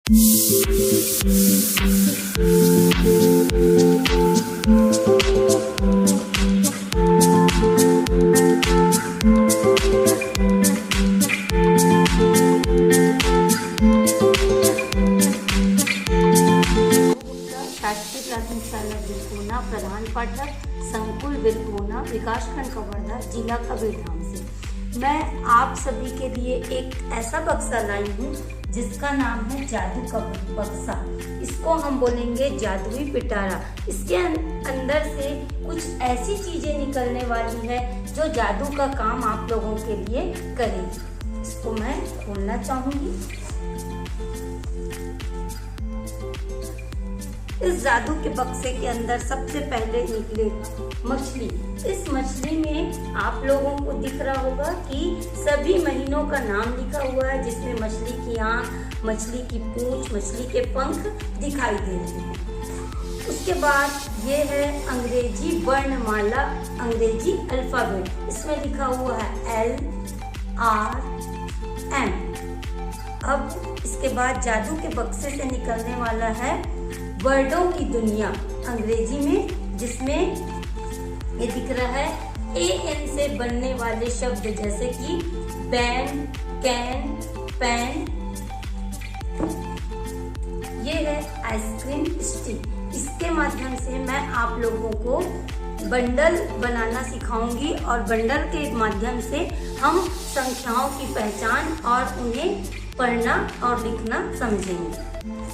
शासकीय प्राथमिक शाला बिरकोना, प्रधान पाठक संकुल बिरकोना, विकासखंड कवर्धा, जिला कबीरधाम से मैं आप सभी के लिए एक ऐसा बक्सा लाई हूँ जिसका नाम है जादू का बक्सा। इसको हम बोलेंगे जादुई पिटारा। इसके अंदर से कुछ ऐसी चीजें निकलने वाली है जो जादू का काम आप लोगों के लिए करेगी। इसको मैं खोलना चाहूंगी। इस जादू के बक्से के अंदर सबसे पहले निकलेगा मछली। इस मछली में आप लोगों को दिख रहा होगा कि सभी महीनों का नाम लिखा हुआ है, जिसमें मछली की आंख, मछली की पूंछ, मछली के पंख दिखाई दे रहे हैं। उसके बाद ये है अंग्रेजी वर्णमाला, अंग्रेजी अल्फाबेट। इसमें लिखा हुआ है LRM। अब इसके बाद जादू के बक्से से निकलने वाला है वर्डों की दुनिया अंग्रेजी में, जिसमें ये दिख रहा है AN से बनने वाले शब्द जैसे कि बैन, कैन, पैन। ये है आइसक्रीम स्टिक। इसके माध्यम से मैं आप लोगों को बंडल बनाना सिखाऊंगी और बंडल के माध्यम से हम संख्याओं की पहचान और उन्हें पढ़ना और लिखना समझेंगे।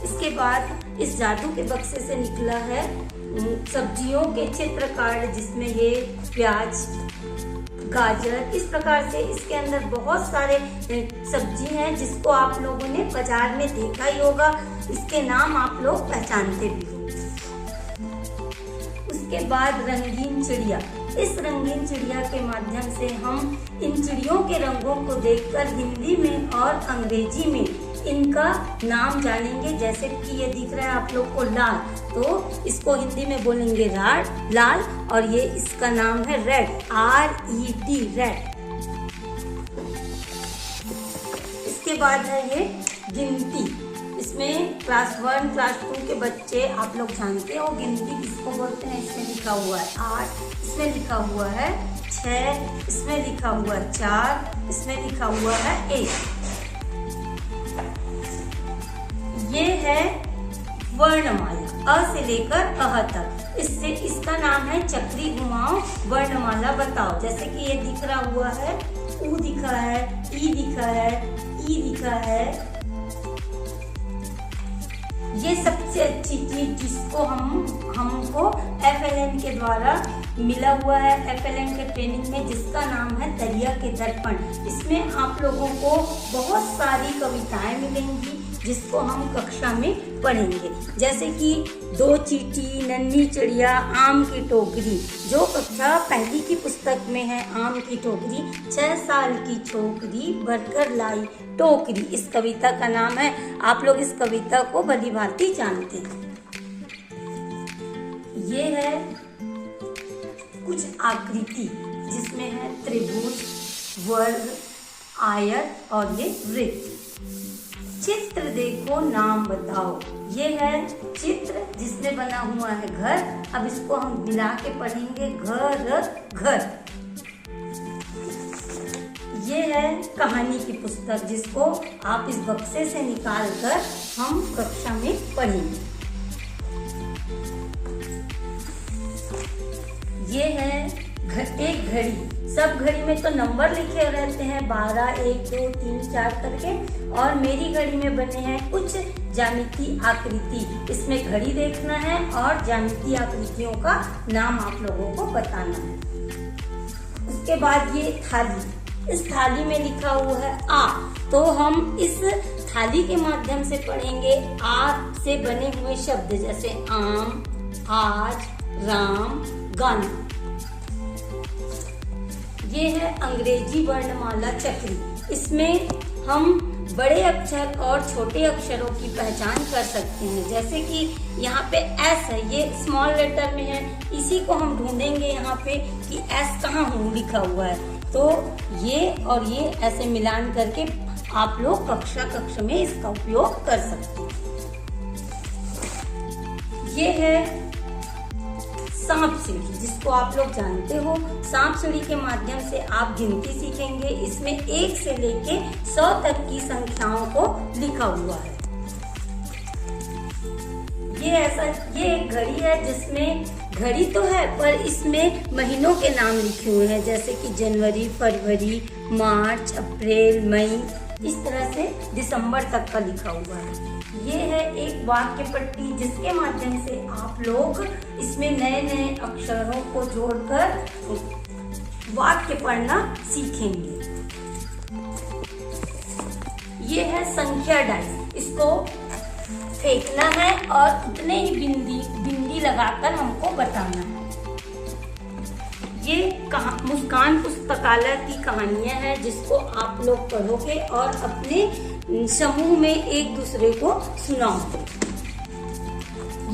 इसके बाद इस जादू के बक्से से निकला है सब्जियों के चित्र कार्ड, जिसमें ये प्याज, गाजर, इस प्रकार से इसके अंदर बहुत सारे सब्जी हैं जिसको आप लोगों ने बाजार में देखा ही होगा। इसके नाम आप लोग पहचानते भी हो। उसके बाद रंगीन चिड़िया। इस रंगीन चिड़िया के माध्यम से हम इन चिड़ियों के रंगों को देखकर हिंदी में और अंग्रेजी में इनका नाम जानेंगे। जैसे कि ये दिख रहा है आप लोग को लाल, तो इसको हिंदी में बोलेंगे लाल, और ये इसका नाम है रेड, RED, रेड। इसके बाद है ये गिनती। इसमें क्लास 1, क्लास 2 के बच्चे आप लोग जानते हो गिनती किसको बोलते हैं। इसमें लिखा हुआ है 8, इसमें लिखा हुआ है 6, इसमें लिखा हुआ है 4, इसमें लिखा हुआ है 1। ये है वर्णमाला, अ से लेकर अह तक। इसका नाम है चक्री घुमाओ वर्णमाला बताओ। जैसे कि ये दिख रहा हुआ है, ऊ दिखा है, ई दिखा है, ई दिखा है। ये सबसे अच्छी चीज जिसको हमको FLN के द्वारा मिला हुआ है, FLN के ट्रेनिंग में, जिसका नाम है दरिया के दर्पण। इसमें आप लोगों को बहुत सारी कविताएं मिलेंगी जिसको हम कक्षा में पढ़ेंगे। जैसे कि 2 चींटी, नन्ही चिड़िया, आम की टोकरी, जो कक्षा पहली की पुस्तक में है। आम की टोकरी, 6 साल की छोकरी भरकर लाई टोकरी, इस कविता का नाम है। आप लोग इस कविता को भली भांति जानते हैं। ये है कुछ आकृति जिसमें है त्रिभुज, वर्ग, आयत और ये वृत्त। चित्र देखो नाम बताओ। ये है चित्र जिसमें बना हुआ है घर। अब इसको हम मिला के पढ़ेंगे घर। ये है कहानी की पुस्तक जिसको आप इस बक्से से निकालकर हम कक्षा में पढ़ेंगे। ये है एक घड़ी। सब घड़ी में तो नंबर लिखे रहते हैं 12, 1, 2, 3, 4 करके, और मेरी घड़ी में बने हैं कुछ ज्यामितीय आकृति। इसमें घड़ी देखना है और ज्यामितीय आकृतियों का नाम आप लोगों को बताना है। उसके बाद ये थाली। इस थाली में लिखा हुआ है आ, तो हम इस थाली के माध्यम से पढ़ेंगे आ से बने हुए शब्द जैसे आम, आज, राम, गाना। ये है अंग्रेजी वर्णमाला चक्री। इसमें हम बड़े अक्षर और छोटे अक्षरों की पहचान कर सकते हैं। जैसे कि यहाँ पे S है, ये स्मॉल लेटर में है, इसी को हम ढूंढेंगे यहाँ पे कि S कहाँ लिखा हुआ है। तो ये और ये ऐसे मिलान करके आप लोग कक्षा में इसका उपयोग कर सकते हैं। ये है सांप सीढ़ी, जिसको आप लोग जानते हो। सांप सीढ़ी के माध्यम से आप गिनती सीखेंगे। इसमें 1 से लेके 100 तक की संख्याओं को लिखा हुआ है। ये एक घड़ी है जिसमें घड़ी तो है पर इसमें महीनों के नाम लिखे हुए हैं, जैसे कि जनवरी, फरवरी, मार्च, अप्रैल, मई, इस तरह से दिसंबर तक का लिखा हुआ है। ये है एक वाक्य पट्टी, जिसके माध्यम से आप लोग इसमें नए नए अक्षरों को जोड़कर वाक्य पढ़ना सीखेंगे। ये है संख्या डाइस, इसको फेंकना है और उतने ही बिंदी लगाकर हमको बताना है। ये मुस्कान पुस्तकालय की कहानियां हैं, जिसको आप लोग पढ़ोगे और अपने समूह में एक दूसरे को सुनाओगे।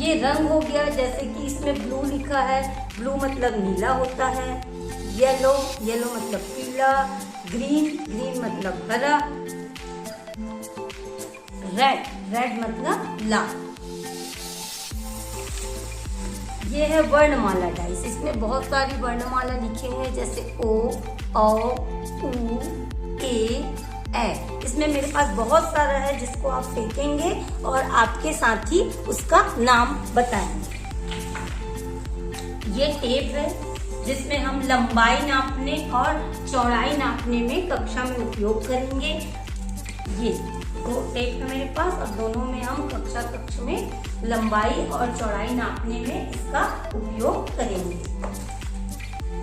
ये रंग हो गया, जैसे कि इसमें ब्लू लिखा है, ब्लू मतलब नीला होता है। येलो मतलब पीला। ग्रीन मतलब हरा। रेड मतलब लाल। ये है वर्णमाला डाइस, इसमें बहुत सारी वर्णमाला लिखी हुई है, जैसे ओ, औ, उ, ए। इसमें मेरे पास बहुत सारा है, जिसको आप फेंकेंगे और आपके साथी उसका नाम बताएंगे। ये टेप है, जिसमें हम लंबाई नापने और चौड़ाई नापने में कक्षा में उपयोग करेंगे। ये 2 टेप है मेरे पास और दोनों में हम कक्ष में लंबाई और चौड़ाई नापने में इसका उपयोग करेंगे।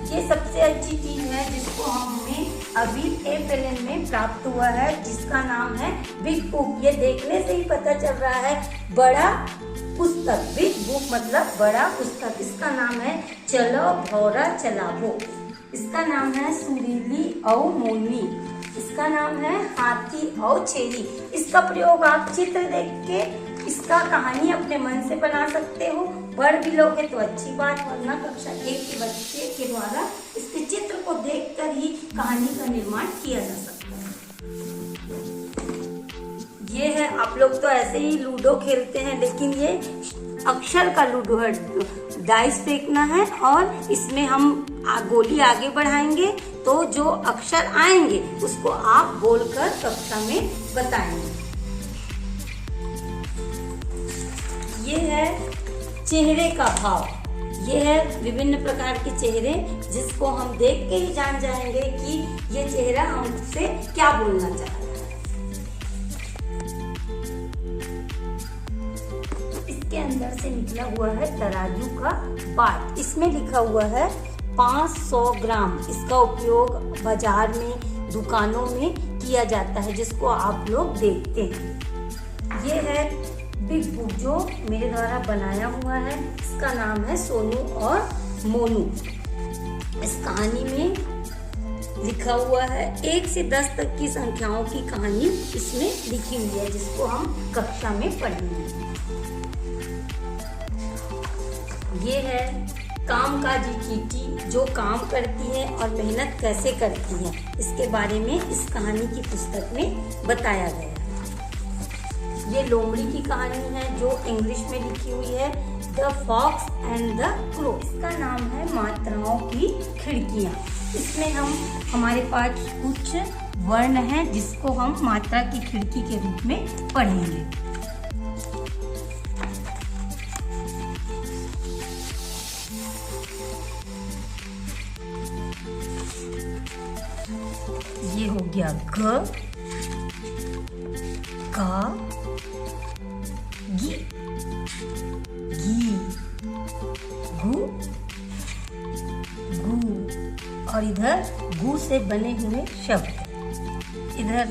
ये सबसे अच्छी चीज है, जिसको हमें अभी FLN में प्राप्त हुआ है, जिसका नाम है बिग बुक। ये देखने से ही पता चल रहा है, बड़ा पुस्तक। बिग बुक मतलब बड़ा पुस्तक। इसका नाम है चलो भौरा चलावो। इसका नाम है सुरीली और मोनी। इसका नाम है हाथी और छेली। इसका प्रयोग आप चित्र देख के इसका कहानी अपने मन से बना सकते हो। पढ़ भी लोगे तो अच्छी बात, वरना कक्षा 1 के बच्चे के द्वारा इसके चित्र को देखकर ही कहानी का निर्माण किया जा सकता है। ये है, आप लोग तो ऐसे ही लूडो खेलते हैं, लेकिन ये अक्षर का लूडो है। डाइस फेंकना है और इसमें हम गोली आगे बढ़ाएंगे, तो जो अक्षर आएंगे उसको आप बोलकर कक्षा में बताएंगे। ये है चेहरे का भाव। ये है विभिन्न प्रकार के चेहरे, जिसको हम देख के ही जान जाएंगे कि ये चेहरा हमसे क्या बोलना चाहता है। इसके अंदर से निकला हुआ है तराजू का बाट। इसमें लिखा हुआ है 500 ग्राम। इसका उपयोग बाजार में, दुकानों में किया जाता है, जिसको आप लोग देखते हैं। ये है बिग बुक, जो मेरे द्वारा बनाया हुआ है। इसका नाम है सोनू और मोनू। इस कहानी में लिखा हुआ है 1 से 10 तक की संख्याओं की कहानी इसमें लिखी हुई है, जिसको हम कक्षा में पढ़ेंगे। ये है कामकाजी चींटी, जो काम करती है और मेहनत कैसे करती है, इसके बारे में इस कहानी की पुस्तक में बताया गया है। ये लोमड़ी की कहानी है, जो इंग्लिश में लिखी हुई है, the fox and the crow. इसका नाम है मात्राओं की खिड़कियाँ। इसमें हमारे पास कुछ वर्ण हैं, जिसको हम मात्रा की खिड़की के रूप में पढ़ेंगे। ये हो गया ग, का, गी, घू, गू, और इधर गू से बने हुए शब्द। इधर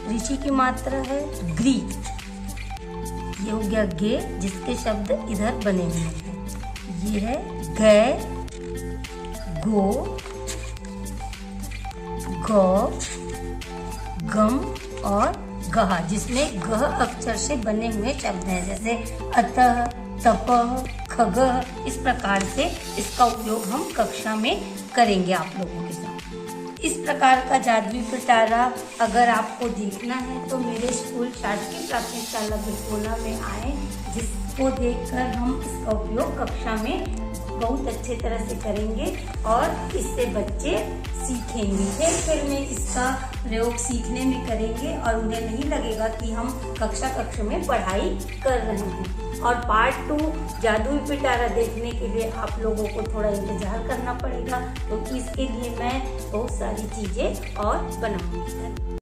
ऋषि की मात्रा है ग्री। ये हो गया गे, जिसके शब्द इधर बने हुए हैं। ये है गै, गो, गौ, गम और गह, जिसमें गह अक्षर से बने हुए शब्द हैं, जैसे अतः, तपः, खगः। इस प्रकार से इसका उपयोग हम कक्षा में करेंगे आप लोगों के साथ। इस प्रकार का जादुई पिटारा अगर आपको देखना है तो मेरे स्कूल शासकीय प्राथमिक शाला बिरकोला में आए, जिसको देखकर हम इसका उपयोग कक्षा में बहुत अच्छे तरह से करेंगे और इससे बच्चे सीखेंगे। फिर में इसका प्रयोग सीखने में करेंगे और उन्हें नहीं लगेगा कि हम कक्षा में पढ़ाई कर रहे हैं। और पार्ट 2 जादुई पिटारा देखने के लिए आप लोगों को थोड़ा इंतजार करना पड़ेगा, तो इसके लिए मैं बहुत सारी चीज़ें और बनाऊंगी।